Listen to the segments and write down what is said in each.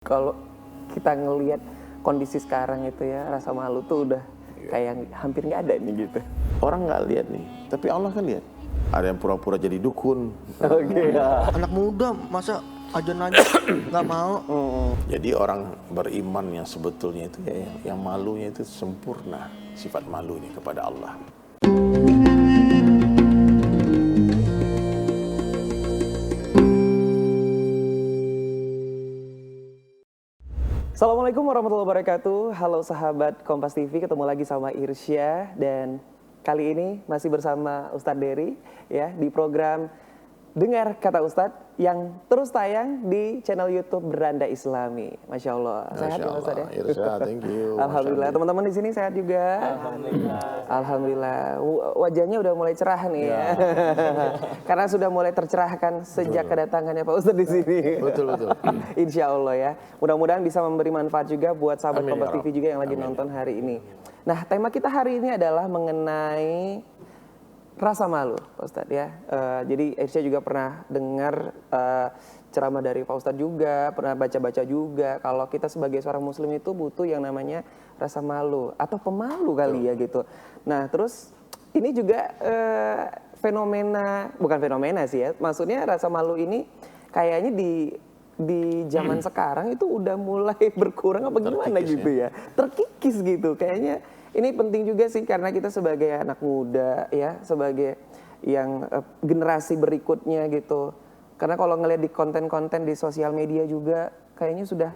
Kalau kita ngelihat kondisi sekarang itu ya, rasa malu tuh udah kayak hampir nggak ada nih gitu. Orang nggak lihat nih, tapi Allah kan lihat. Ada yang pura-pura jadi dukun. Oke. Anak muda masa ajan aja nggak mau. Jadi orang beriman yang sebetulnya itu ya yang malunya itu sempurna sifat malunya kepada Allah. Assalamualaikum warahmatullahi wabarakatuh. Halo sahabat Kompas TV, ketemu lagi sama Irsya dan kali ini masih bersama Ustadz Dery ya di program Dengar Kata Ustadz yang terus tayang di channel YouTube Beranda Islami. Masya Allah. Sehat ya Ustadz ya? Irsya, thank you. Alhamdulillah. Teman-teman di sini sehat juga? Alhamdulillah. Wajahnya udah mulai cerah nih ya. Karena sudah mulai tercerahkan sejak kedatangannya Pak Ustadz di sini. Betul. Insya Allah ya. Mudah-mudahan bisa memberi manfaat juga buat sahabat Amin, Kompas ya TV juga yang lagi nonton hari ini. Nah, tema kita hari ini adalah mengenai rasa malu, Pak Ustadz ya. Jadi Aisyah juga pernah dengar ceramah dari Pak Ustadz juga, pernah baca-baca juga. Kalau kita sebagai seorang Muslim itu butuh yang namanya rasa malu atau pemalu kali ya gitu. Nah, terus ini juga bukan fenomena sih ya. Maksudnya rasa malu ini kayaknya di zaman sekarang itu udah mulai berkurang apa gimana Terkikis, gitu ya. Terkikis gitu kayaknya. Ini penting juga sih karena kita sebagai anak muda ya, sebagai yang generasi berikutnya gitu. Karena kalau ngeliat di konten-konten di sosial media juga kayaknya sudah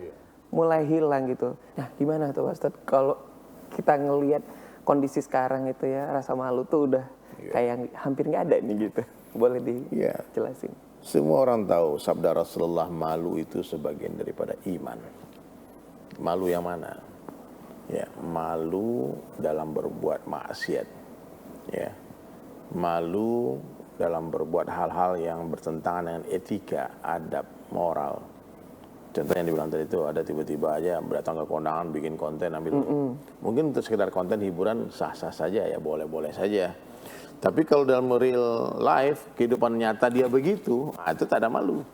mulai hilang gitu. Nah, gimana tuh Pak Ustadz kalau kita ngelihat kondisi sekarang itu ya, rasa malu tuh udah kayak hampir nggak ada nih gitu. Boleh dijelasin? Semua orang tahu sabda Rasulullah, malu itu sebagian daripada iman. Malu yang mana? Ya, malu dalam berbuat maksiat. Ya. Malu dalam berbuat hal-hal yang bertentangan dengan etika, adab, moral. Contoh yang dibilang tadi itu, ada tiba-tiba aja datang ke kondangan bikin konten ambil. Mungkin untuk sekedar konten hiburan sah-sah saja ya, boleh-boleh saja. Tapi kalau dalam real life, kehidupan nyata dia begitu, itu tak ada malu.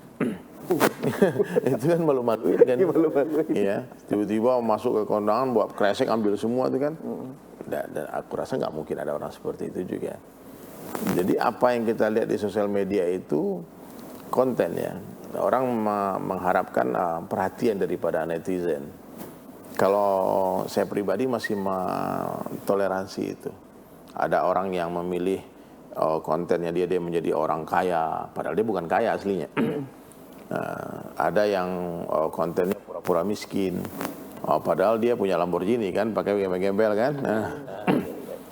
Itu kan malu-maluin kan. Iya, tiba-tiba masuk ke kondangan buat kresek ambil semua itu kan. Dan aku rasa nggak mungkin ada orang seperti itu juga. Jadi apa yang kita lihat di sosial media itu konten ya. Orang mengharapkan perhatian daripada netizen. Kalau saya pribadi masih toleransi itu. Ada orang yang memilih kontennya dia menjadi orang kaya, padahal dia bukan kaya aslinya. Ada yang kontennya pura-pura miskin, padahal dia punya Lamborghini kan, pakai gembel-gembel kan.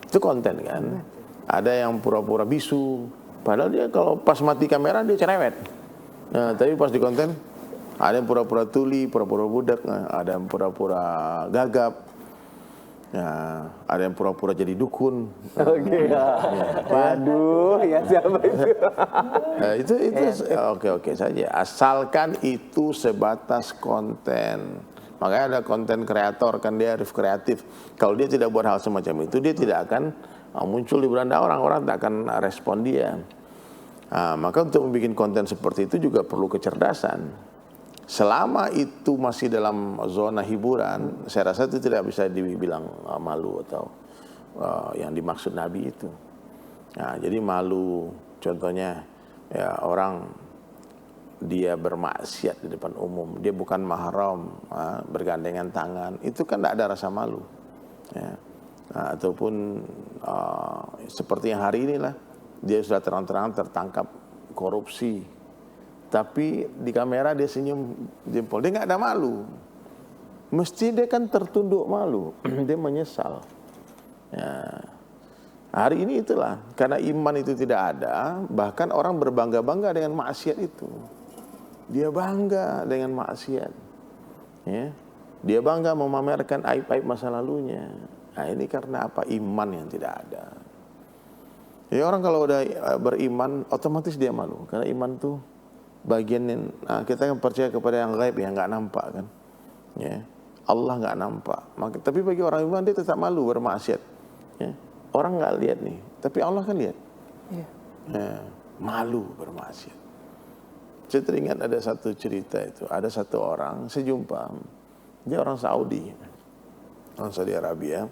Itu konten kan. Ada yang pura-pura bisu, padahal dia kalau pas mati kamera dia cerewet. Tapi pas di konten ada yang pura-pura tuli, pura-pura budak, ada yang pura-pura gagap. Ya, ada yang pura-pura jadi dukun. Oke. Waduh, ya siapa itu? Itu oke saja. Asalkan itu sebatas konten. Makanya ada konten kreator kan, dia harus kreatif. Kalau dia tidak buat hal semacam itu, dia tidak akan muncul di beranda orang tak akan respon dia. Maka untuk membuat konten seperti itu juga perlu kecerdasan. Selama itu masih dalam zona hiburan, saya rasa itu tidak bisa dibilang malu atau yang dimaksud Nabi itu. Nah, jadi malu, contohnya ya orang dia bermaksiat di depan umum, dia bukan mahram, bergandengan tangan, itu kan tidak ada rasa malu. Ya. Ataupun seperti yang hari inilah, dia sudah terang-terang tertangkap korupsi. Tapi di kamera dia senyum jempol, dia nggak ada malu. Mesti dia kan tertunduk malu, dia menyesal. Ya. Hari ini itulah, karena iman itu tidak ada, bahkan orang berbangga-bangga dengan maksiat itu. Dia bangga dengan maksiat. Ya. Dia bangga memamerkan aib-aib masa lalunya. Nah, ini karena apa? Iman yang tidak ada. Ya, orang kalau udah beriman, otomatis dia malu, karena iman tuh bagian yang kita kan percaya kepada yang gaib, yang nggak nampak kan, ya Allah nggak nampak. Tapi bagi orang iman dia tetap malu bermaksiat. Ya. Orang nggak lihat nih, tapi Allah kan lihat. Ya, malu bermaksiat. Saya teringat ada satu cerita itu, ada satu orang, saya jumpa, dia orang Saudi Arabia.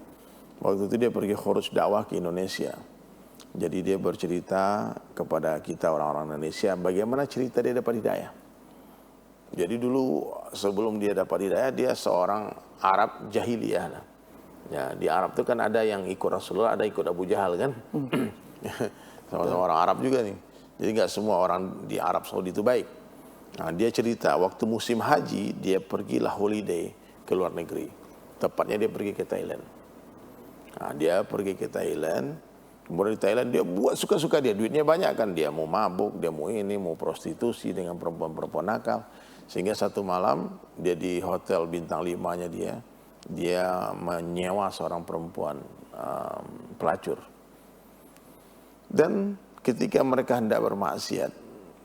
Waktu itu dia pergi khurus dakwah ke Indonesia. Jadi dia bercerita kepada kita orang-orang Indonesia bagaimana cerita dia dapat hidayah. Jadi dulu sebelum dia dapat hidayah, dia seorang Arab jahiliyah. Ya, di Arab itu kan ada yang ikut Rasulullah, ada ikut Abu Jahal kan. Sama-sama orang Arab juga nih. Jadi nggak semua orang di Arab Saudi itu baik. Nah, dia cerita waktu musim haji dia pergilah holiday ke luar negeri. Tepatnya dia pergi ke Thailand. Nah, dia pergi ke Thailand. Kemudian di Thailand dia buat suka-suka dia. Duitnya banyak kan. Dia mau mabuk, dia mau ini, mau prostitusi dengan perempuan-perempuan nakal. Sehingga satu malam dia di hotel bintang 5-nya dia menyewa seorang perempuan pelacur. Dan ketika mereka hendak bermaksiat,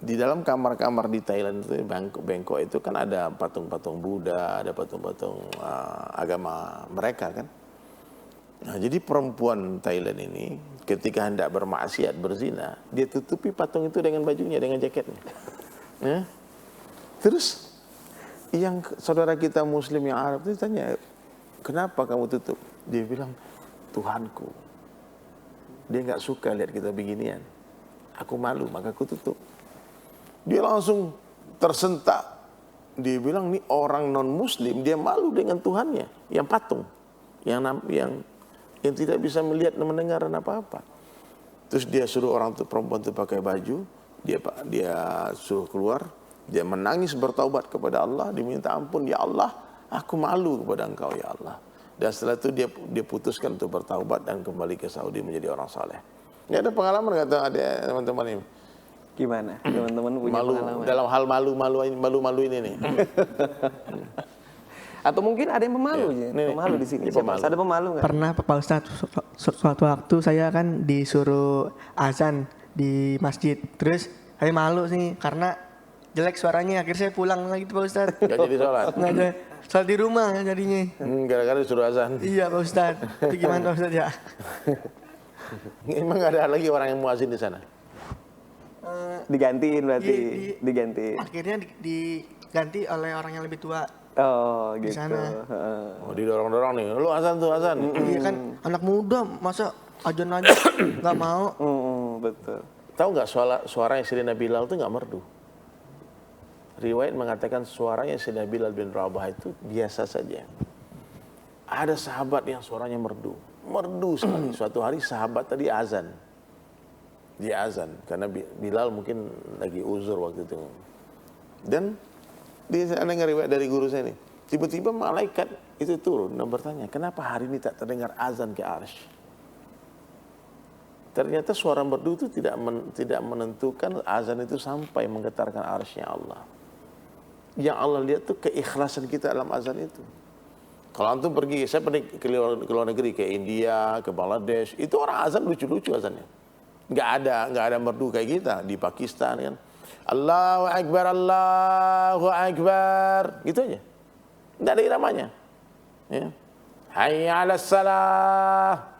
di dalam kamar-kamar di Thailand itu, Bangkok itu kan ada patung-patung Buddha, ada patung-patung agama mereka kan. Nah, jadi perempuan Thailand ini ketika hendak bermaksiat, berzina, dia tutupi patung itu dengan bajunya, dengan jaketnya. Ya. Terus yang saudara kita Muslim yang Arab itu tanya, kenapa kamu tutup? Dia bilang, Tuhanku, dia nggak suka lihat kita beginian. Aku malu, maka aku tutup. Dia langsung tersentak. Dia bilang, ini orang non-Muslim, dia malu dengan Tuhannya, yang patung, yang tidak bisa melihat dan mendengar apa-apa. Terus dia suruh orang perempuan itu pakai baju, dia suruh keluar, dia menangis bertaubat kepada Allah, diminta ampun, ya Allah, aku malu kepada Engkau ya Allah. Dan setelah itu dia putuskan untuk bertaubat dan kembali ke Saudi menjadi orang saleh. Ini ada pengalaman kata ada teman-teman ini. Gimana? Teman-teman punya Malu pengalaman? dalam hal malu ini nih. Atau mungkin ada yang pemalu Iya. ya? Pemalu di sini. Ini Siapa? pemalu. Ada pemalu nggak? Pernah Pak Ustadz, suatu waktu saya kan disuruh azan di masjid. Terus saya malu sih karena jelek suaranya. Akhirnya saya pulang lagi tuh Pak Ustadz. Gak jadi sholat. Nggak ada, sholat di rumah jadinya. Gara-gara disuruh azan. Iya Pak Ustadz. Itu gimana Pak Ustadz ya? Emang gak ada lagi orang yang muazin di sana? Digantiin berarti. Digantiin. Akhirnya diganti oleh orang yang lebih tua. Oh Di gitu. sana. Oh, didorong-dorong nih, lu azan tuh azan. Iya kan anak muda masa ajan aja nggak mau. Betul. Tahu nggak suara yang Sayyidina Bilal itu nggak merdu? Riwayat mengatakan suaranya Sayyidina Bilal bin Rabah itu biasa saja. Ada sahabat yang suaranya merdu sekali. Suatu hari sahabat tadi azan. Dia azan karena Bilal mungkin lagi uzur waktu itu. Dan dia dengar riwayat dari guru saya ini. Tiba-tiba malaikat itu turun dan bertanya, kenapa hari ini tak terdengar azan ke arsy? Ternyata suara merdu itu tidak menentukan azan itu sampai menggetarkan arsy-Nya Allah. Yang Allah lihat tuh keikhlasan kita dalam azan itu. Kalau antum pergi, saya pergi ke luar negeri, ke India, ke Bangladesh, itu orang azan lucu-lucu azannya. Nggak ada merdu kayak kita di Pakistan kan. Allahu Akbar, Allahu Akbar, gitu aja. Nggak ada iramanya. Ya. Hayya 'alas salah,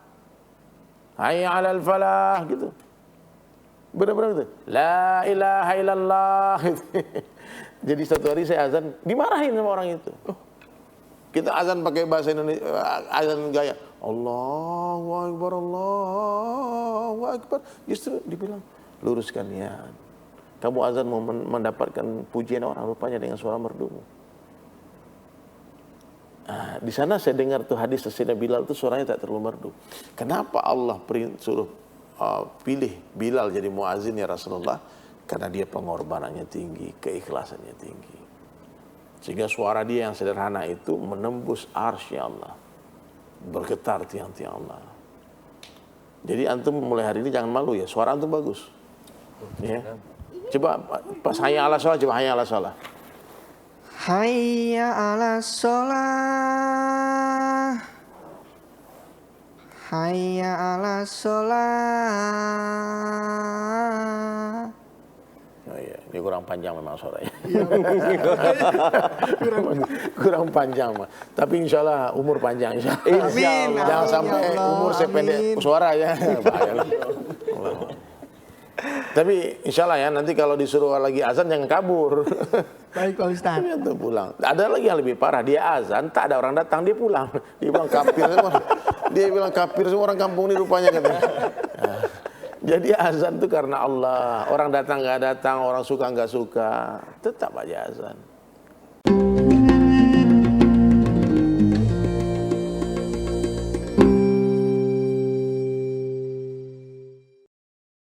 hayya 'alal falah, gitu. Benar-benar gitu. La ilaha illallah. Jadi satu hari saya azan, dimarahin sama orang itu. Kita azan pakai bahasa Indonesia, azan gaya Allahu Akbar, Allahu Akbar. Justru dibilang, luruskan niat. Kamu azan mau mendapatkan pujian orang, rupanya dengan suara merdumu. Nah, di sana saya dengar tuh hadis Sayyidina Bilal itu suaranya tak terlalu merdu. Kenapa Allah suruh pilih Bilal jadi muazin ya Rasulullah? Karena dia pengorbanannya tinggi, keikhlasannya tinggi. Sehingga suara dia yang sederhana itu menembus arsy Allah. Bergetar tiang-tiang Allah. Jadi antum mulai hari ini jangan malu ya, suara antum bagus. Ya. Coba pas hayya 'alas shalah, coba hayya 'alas shalah. Hayya 'alas shalah. Hayya alas sholat. Oh iya, ini kurang panjang memang suaranya. kurang panjang mah. Tapi insya Allah umur panjang insya Allah. Amin. Jangan sampai Ya Allah, umur sependek amin. suara ya. Bahaya lah. Tapi insya Allah ya nanti kalau disuruh lagi azan jangan kabur. Baik Pak Ustadz. Dia tuh pulang. Ada lagi yang lebih parah, dia azan tak ada orang datang dia pulang. Dia bilang kafir semua. Dia bilang kafir semua orang kampung ini rupanya katanya. Nah, jadi azan itu karena Allah. Orang datang nggak datang, orang suka nggak suka, tetap aja azan.